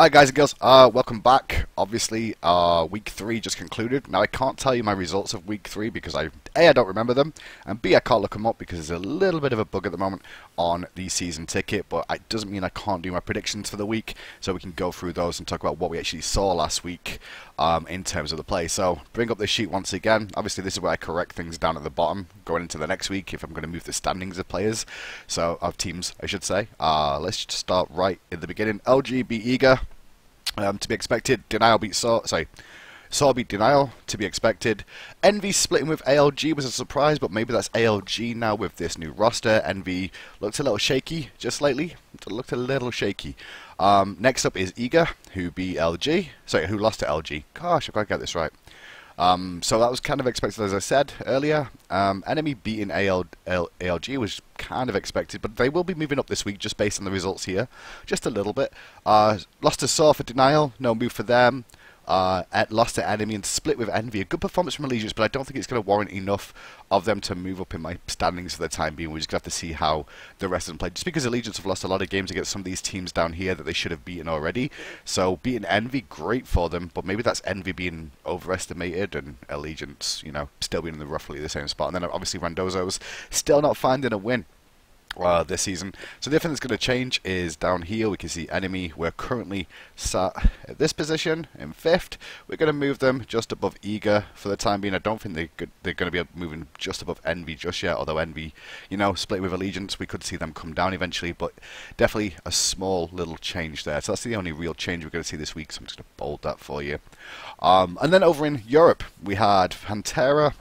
Hi guys and girls, welcome back. Obviously, week 3 just concluded. Now I can't tell you my results of week 3 because A, I don't remember them, and B, I can't look them up because there's a little bit of a bug at the moment on the season ticket, but it doesn't mean I can't do my predictions for the week, so we can go through those and talk about what we actually saw last week in terms of the play. So, bring up this sheet once again. Obviously, this is where I correct things down at the bottom going into the next week if I'm going to move the standings of players, so of teams, I should say. Let's just start right in the beginning. LG beat Eager. To be expected. Denial beat Saw. Saw beat Denial. To be expected. Envy splitting with ALG was a surprise, but maybe that's ALG now with this new roster. Envy looked a little shaky just lately. It looked a little shaky. Next up is Eager, who beat LG. Sorry, who lost to LG. Gosh, I've got to get this right. So that was kind of expected, as I said earlier. Enemy beating ALG was kind of expected, but they will be moving up this week just based on the results here. Just a little bit. Lost to Saw for Denial, no move for them. Lost to Enemy and split with Envy. A good performance from Allegiance, but I don't think it's going to warrant enough of them to move up in my standings for the time being. We're just going to have to see how the rest of them play. Just because Allegiance have lost a lot of games against some of these teams down here that they should have beaten already. So beating Envy, great for them, but maybe that's Envy being overestimated and Allegiance, you know, still being in roughly the same spot. And then obviously Randozo's still not finding a win this season. So the other thing that's going to change is down here we can see Enemy. We're currently sat at this position in 5th. We're going to move them just above Eager for the time being. I don't think they're going to be moving just above Envy just yet, although Envy, you know, split with Allegiance, we could see them come down eventually, but definitely a small little change there. So that's the only real change we're going to see this week, so I'm just going to bold that for you. And then over in Europe we had Pantera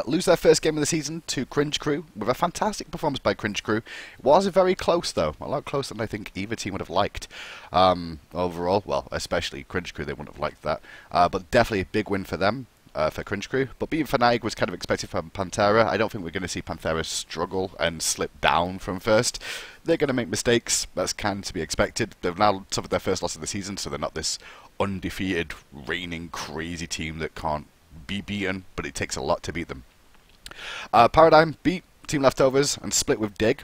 lose their first game of the season to Cringe Crew with a fantastic performance by Cringe Crew. It was very close though, a lot closer than I think either team would have liked. Overall, well, especially Cringe Crew, they wouldn't have liked that. But definitely a big win for them, for Cringe Crew. But beating Fnatic was kind of expected from Pantera. I don't think we're going to see Pantera struggle and slip down from first. They're going to make mistakes, that's kind of to be expected. They've now suffered their first loss of the season, so they're not this undefeated, reigning, crazy team that can't be beaten, but it takes a lot to beat them. Paradigm beat Team Leftovers and split with Dig.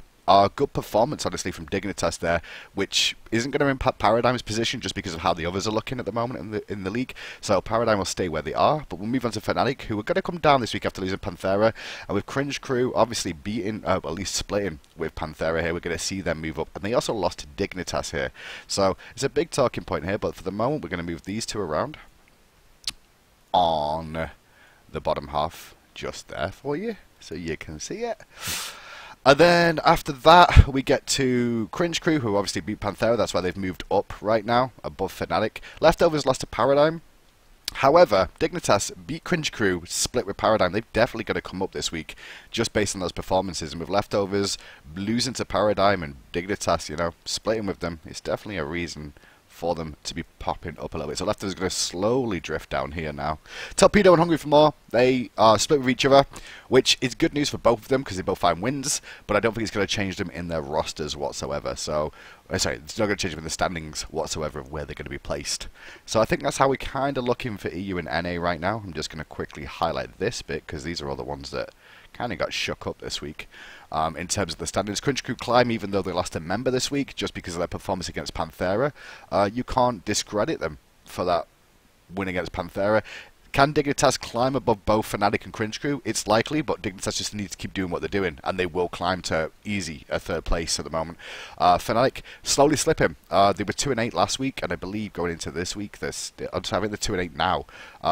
Good performance, honestly, from Dignitas there, which isn't going to impact Paradigm's position just because of how the others are looking at the moment in the league. So Paradigm will stay where they are, but we'll move on to Fnatic, who are going to come down this week after losing Panthera. And with Cringe Crew obviously beating, at least splitting with Panthera here, we're going to see them move up. And they also lost to Dignitas here. So it's a big talking point here, but for the moment we're going to move these two around on the bottom half just there for you so you can see it. And then after that we get to Cringe Crew, who obviously beat Panthera. That's why they've moved up right now above Fnatic. Leftovers lost to Paradigm. However, Dignitas beat Cringe Crew, split with Paradigm. They've definitely got to come up this week just based on those performances. And with Leftovers losing to Paradigm and Dignitas, you know, splitting with them, it's definitely a reason for them to be popping up a little bit. So Leftovers is going to slowly drift down here now. Torpedo and Hungry for More, they split with each other, which is good news for both of them because they both find wins, but I don't think it's going to change them in their rosters whatsoever. So, sorry, it's not going to change them in the standings whatsoever of where they're going to be placed. So I think that's how we're kind of looking for EU and NA right now. I'm just going to quickly highlight this bit because these are all the ones that kind of got shook up this week. In terms of the standings, Cringe Crew climb even though they lost a member this week just because of their performance against Panthera. You can't discredit them for that win against Panthera. Can Dignitas climb above both Fnatic and Cringe Crew? It's likely, but Dignitas just needs to keep doing what they're doing, and they will climb to easy a 3rd place at the moment. Fnatic slowly slipping. They were 2-8 last week, and I believe going into this week, I'm sorry, they're 2-8 now,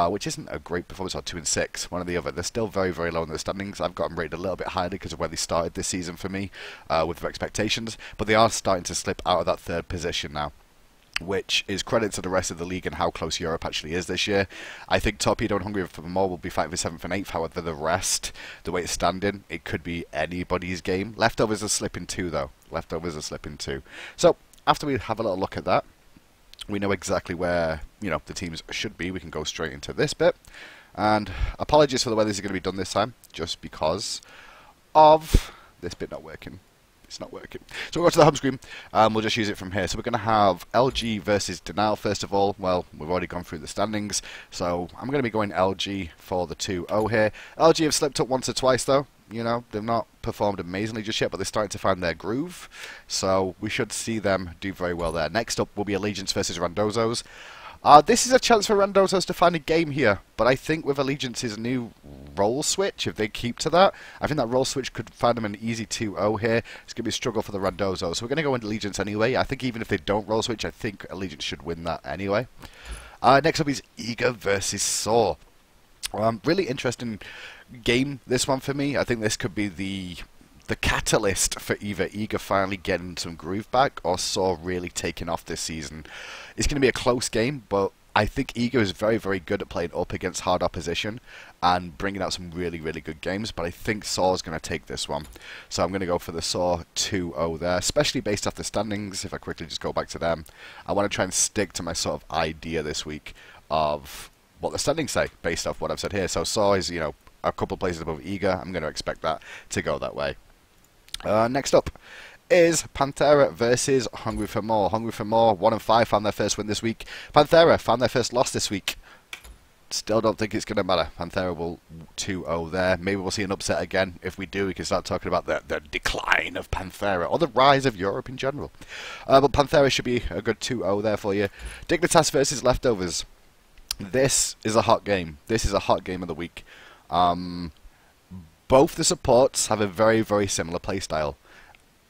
which isn't a great performance, or 2-6, one or the other. They're still very, very low in the standings. I've got them rated a little bit highly because of where they started this season for me, with their expectations, but they are starting to slip out of that 3rd position now, which is credit to the rest of the league and how close Europe actually is this year. I think Torpedo and Hungry for More will be fighting for 7th and 8th, however the rest, the way it's standing, it could be anybody's game. Leftovers are slipping too though. Leftovers are slipping too. So, after we have a little look at that, we know exactly where, you know, the teams should be. We can go straight into this bit. And apologies for the way this is going to be done this time, just because of this bit not working. It's not working. So we'll go to the home screen, we'll just use it from here. So we're going to have LG versus Denial first of all. Well, we've already gone through the standings, so I'm going to be going LG for the 2-0 here. LG have slipped up once or twice though. You know, they've not performed amazingly just yet, but they're starting to find their groove. So we should see them do very well there. Next up will be Allegiance versus Randozzo's. This is a chance for Randozzo's to find a game here, but I think with Allegiance's new role switch, if they keep to that, I think that role switch could find them an easy 2-0 here. It's going to be a struggle for the Randozzos, so we're going to go into Allegiance anyway. I think even if they don't role switch, I think Allegiance should win that anyway. Next up is Eager versus Saw. Really interesting game, this one for me. I think this could be the catalyst for either Eager finally getting some groove back or Saw really taking off this season. It's going to be a close game, but I think Eager is very, very good at playing up against hard opposition and bringing out some really, really good games, but I think Saw is going to take this one. So I'm going to go for the Saw 2-0 there, especially based off the standings. If I quickly just go back to them, I want to try and stick to my sort of idea this week of what the standings say based off what I've said here. So Saw is, you know, a couple of places above Eager. I'm going to expect that to go that way. Next up is Panthera versus Hungry for More. Hungry for More, 1-5, found their first win this week. Panthera found their first loss this week. Still don't think it's going to matter. Panthera will 2-0 there. Maybe we'll see an upset again. If we do, we can start talking about the decline of Panthera or the rise of Europe in general. But Panthera should be a good 2-0 there for you. Dignitas versus Leftovers. This is a hot game. This is a hot game of the week. Both the supports have a very, very similar playstyle.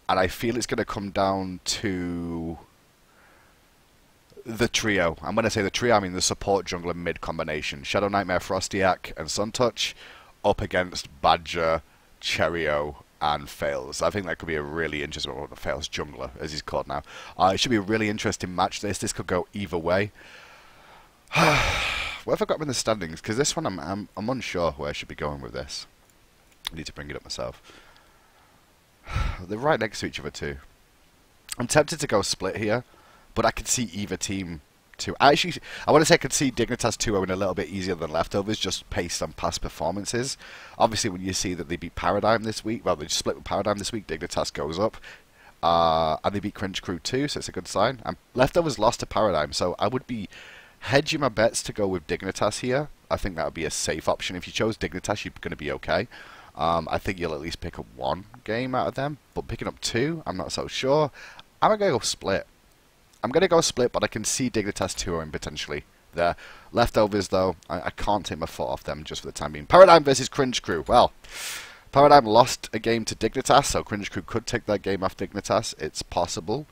And I feel it's going to come down to the trio. And when I say the trio, I mean the support jungler mid combination. Shadow Nightmare, Frostiak, and Suntouch up against Badger, Cherio, and Fails. I think that could be a really interesting, well, Fails jungler, as he's called now. It should be a really interesting match. This could go either way. What have I got in the standings? Because this one, I'm unsure where I should be going with this. I need to bring it up myself. They're right next to each other too. I'm tempted to go split here, but I could see either team too. I want to say I could see Dignitas 2-0 a little bit easier than Leftovers, just based on past performances. Obviously, when you see that they beat Paradigm this week, well, they split with Paradigm this week, Dignitas goes up. And they beat Cringe Crew too, so it's a good sign. And Leftovers lost to Paradigm, so I would be hedging my bets to go with Dignitas here. I think that would be a safe option. If you chose Dignitas, you're going to be okay. I think you'll at least pick up one game out of them, but picking up two, I'm not so sure. I'm going to go split. I'm going to go split, but I can see Dignitas 2-0 potentially there. Leftovers, though, I can't take my foot off them just for the time being. Paradigm versus Cringe Crew. Well, Paradigm lost a game to Dignitas, so Cringe Crew could take that game off Dignitas. It's possible.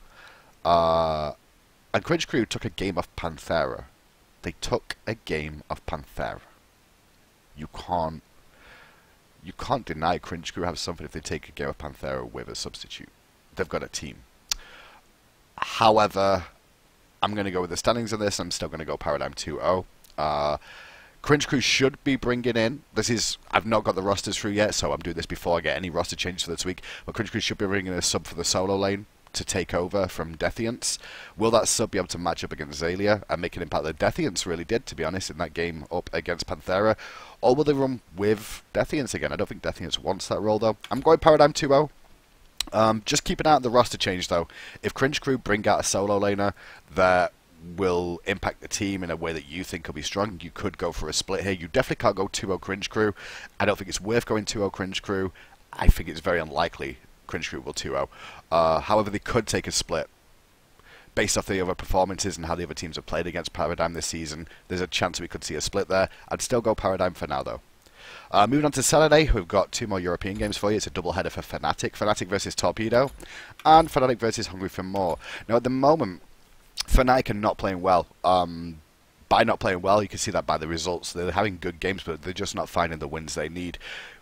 And Cringe Crew took a game off Panthera. They took a game off Panthera. You can't deny Cringe Crew have something if they take a game of Panthera with a substitute. They've got a team. However, I'm going to go with the standings on this. I'm still going to go Paradigm 2-0. Cringe Crew should be bringing in. I've not got the rosters through yet, so I'm doing this before I get any roster changes for this week. But Cringe Crew should be bringing in a sub for the solo lane to take over from Deathiance. Will that sub be able to match up against Zalia and make an impact that Deathiance really did, to be honest, in that game up against Panthera? Or will they run with Deathiance again? I don't think Deathiance wants that role, though. I'm going Paradigm 2-0. Just keep an eye on the roster change, though. If Cringe Crew bring out a solo laner that will impact the team in a way that you think will be strong, you could go for a split here. You definitely can't go 2-0 Cringe Crew. I don't think it's worth going 2-0 Cringe Crew. I think it's very unlikely Cringe Crew will 2-0. However, they could take a split. Based off the other performances and how the other teams have played against Paradigm this season, there's a chance we could see a split there. I'd still go Paradigm for now, though. Moving on to Saturday, we've got two more European games for you. It's a double-header for Fnatic. Fnatic versus Torpedo, and Fnatic versus Hungry for More. Now, at the moment, Fnatic are not playing well. By not playing well, you can see that by the results. They're having good games, but they're just not finding the wins they need.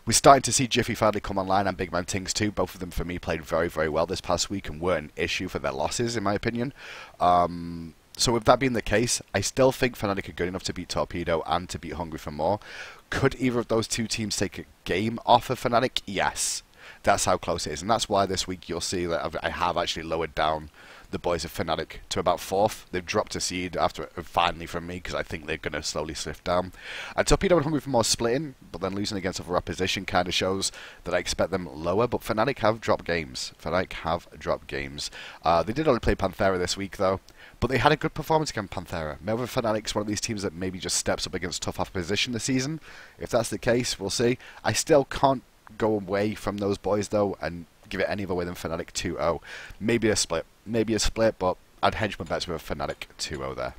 We're starting to see Jiffy finally come online, and Big Man Tings too. Both of them, for me, played very, very well this past week and weren't an issue for their losses, in my opinion. So with that being the case, I still think Fnatic are good enough to beat Torpedo and to beat Hungry for More. Could either of those two teams take a game off of Fnatic? Yes. That's how close it is. And that's why this week you'll see that I have actually lowered down the boys of Fnatic to about 4th. They've dropped a seed after finally from me because I think they're going to slowly slip down. And Torpedo and Hungry for More splitting, but then losing against other opposition kind of shows that I expect them lower. But Fnatic have dropped games. Fnatic have dropped games. They did only play Panthera this week though, but they had a good performance against Panthera. Maybe Fnatic's one of these teams that maybe just steps up against tough opposition this season. If that's the case, we'll see. I still can't go away from those boys, though, and give it any other way than Fnatic 2-0. Maybe a split. Maybe a split, but I'd hedge my bets with a Fnatic 2-0 there.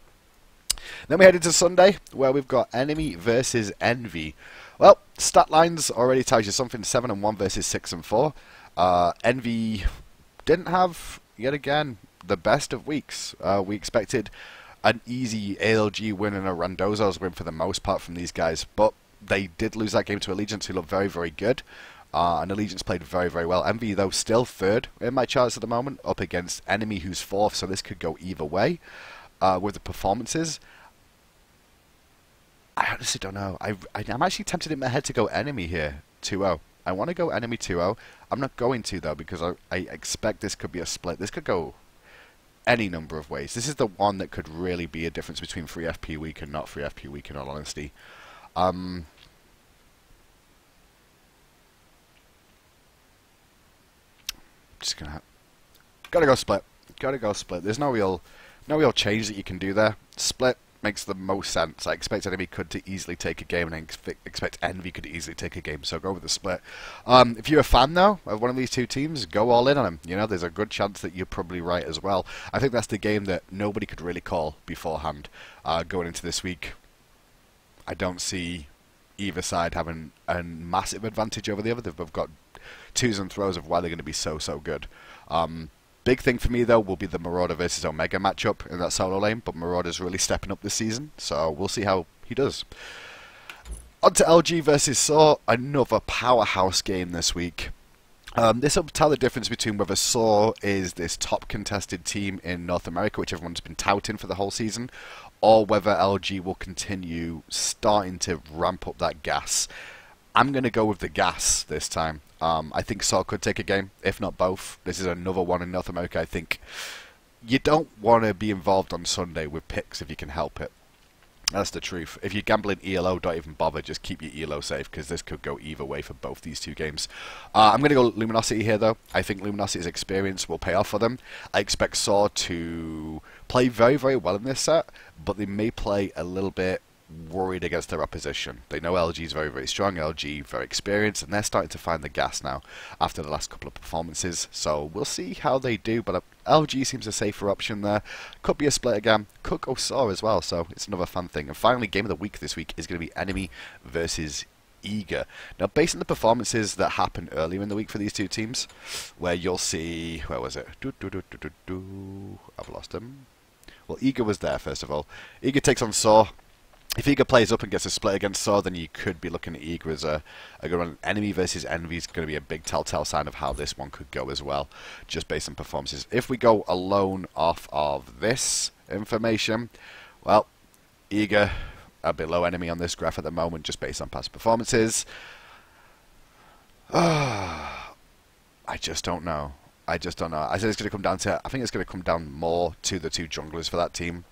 Then we head into Sunday, where we've got Enemy versus Envy. Well, stat lines already tells you something. 7-1 versus 6-4. Envy didn't have, yet again, the best of weeks. We expected an easy ALG win and a Randozzo's win for the most part from these guys, but they did lose that game to Allegiance, who looked very, very good. And Allegiance played very, very well. Envy, though, still third in my charts at the moment, up against Enemy, who's fourth, so this could go either way with the performances. I honestly don't know. I'm actually tempted in my head to go Enemy here, 2-0. I want to go Enemy 2-0. I'm not going to, though, because I expect this could be a split. This could go any number of ways. This is the one that could really be a difference between free FP week and not free FP week, in all honesty. Just gonna gotta go split. Gotta go split. There's no real change that you can do there. Split makes the most sense. I expect Enemy could easily take a game, and I expect Envy could easily take a game, so go with the split. If you're a fan, though, of one of these two teams, go all in on them. You know, there's a good chance that you're probably right as well. I think that's the game that nobody could really call beforehand going into this week. I don't see either side having a massive advantage over the other. They've both got twos and throws of why they're going to be so good. Big thing for me, though, will be the Marauder versus Omega matchup in that solo lane, but Marauder's really stepping up this season, so we'll see how he does. On to LG versus Saw, another powerhouse game this week. This will tell the difference between whether Saw is this top contested team in North America, which everyone's been touting for the whole season, or whether LG will continue starting to ramp up that gas. I'm going to go with the gas this time. I think Saw could take a game, if not both. This is another one in North America. I think you don't want to be involved on Sunday with picks if you can help it. That's the truth. If you're gambling ELO, don't even bother. Just keep your ELO safe, because this could go either way for both these two games. I'm going to go Luminosity here, though. I think Luminosity's experience will pay off for them. I expect Saw to play very, very well in this set, but they may play a little bit worried against their opposition. They know LG is very, very strong, LG very experienced, and they're starting to find the gas now after the last couple of performances, so we'll see how they do, but LG seems a safer option there. Could be a split again, could go Saw as well, so it's another fun thing. And finally, game of the week this week is going to be Enemy versus Eager. Now, based on the performances that happened earlier in the week for these two teams, where you'll see, where was it? I've lost him. Well, Eager was there, first of all. Eager takes on Saw. If Eager plays up and gets a split against Saw, then you could be looking at Eager as a good one. Enemy versus Envy is going to be a big telltale sign of how this one could go as well, just based on performances. If we go alone off of this information, well, Eager are below Enemy on this graph at the moment, just based on past performances. I just don't know. I said it's going to come down to, I think it's going to come down more to the two junglers for that team.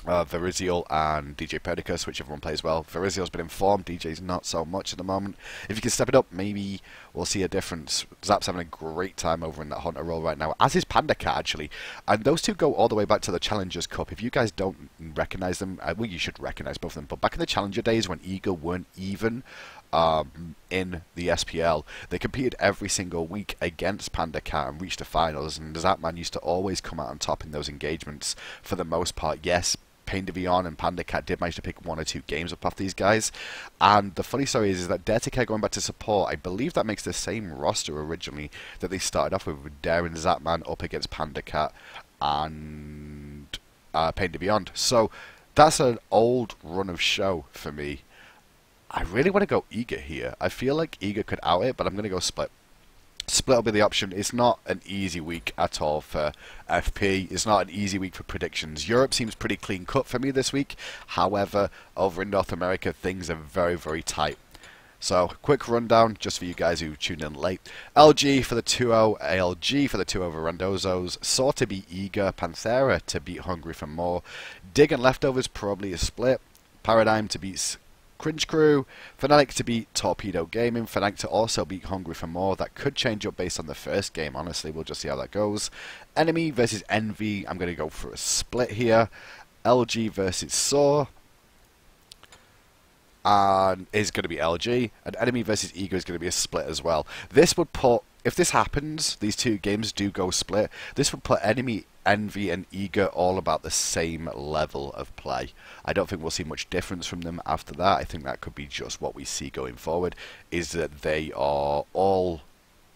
Verizial and DJ Perdicus, which everyone plays well. Verizial's been informed, DJ's not so much at the moment. If you can step it up, maybe we'll see a difference. Zap's having a great time over in that Hunter role right now, as is Panda Cat, actually. And those two go all the way back to the Challengers Cup. If you guys don't recognise them, well, you should recognise both of them. But back in the Challenger days, when Eagle weren't even in the SPL, they competed every single week against Panda Cat and reached the finals, and Zapman used to always come out on top in those engagements for the most part. Yes, Pain to Be On and Panda Cat did manage to pick 1 or 2 games up off these guys, and the funny story is that Dare to Care going back to support, I believe that makes the same roster originally that they started off with Dare and Zapman up against Panda Cat and Pain to Beyond. So that's an old run of show for me. I really want to go Eager here. I feel like Eager could out it, but I'm going to go Split. Split will be the option. It's not an easy week at all for FP. It's not an easy week for predictions. Europe seems pretty clean cut for me this week. However, over in North America, things are very, very tight. So, quick rundown just for you guys who tuned in late. LG for the 2-0, ALG for the 2 over Randozo's, Saw to beat Eager, Panthera to beat Hungry for More, Dig and Leftovers probably a split, Paradigm to beat Cringe Crew, Fnatic to beat Torpedo Gaming, Fnatic to also beat Hungry for More. That could change up based on the first game, honestly. We'll just see how that goes. Enemy versus Envy. I'm going to go for a split here. LG versus Saw. and is going to be LG, and Enemy versus Ego is going to be a split as well. This would put, if this happens, these two games do go split, this would put Enemy, Envy, and Ego all about the same level of play. I don't think we'll see much difference from them after that. I think that could be just what we see going forward, is that they are all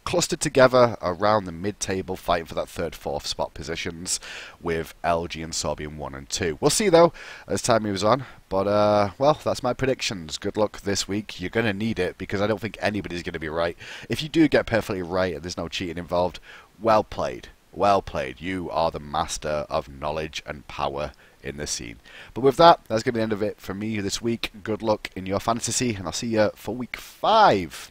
clustered together around the mid-table, fighting for that third, fourth spot positions, with LG and Sorbian 1 and 2. We'll see, though, as time moves on. But, well, that's my predictions. Good luck this week. You're going to need it, because I don't think anybody's going to be right. If you do get perfectly right and there's no cheating involved, well played. Well played. You are the master of knowledge and power in the scene. But with that, that's going to be the end of it for me this week. Good luck in your fantasy, and I'll see you for week 5.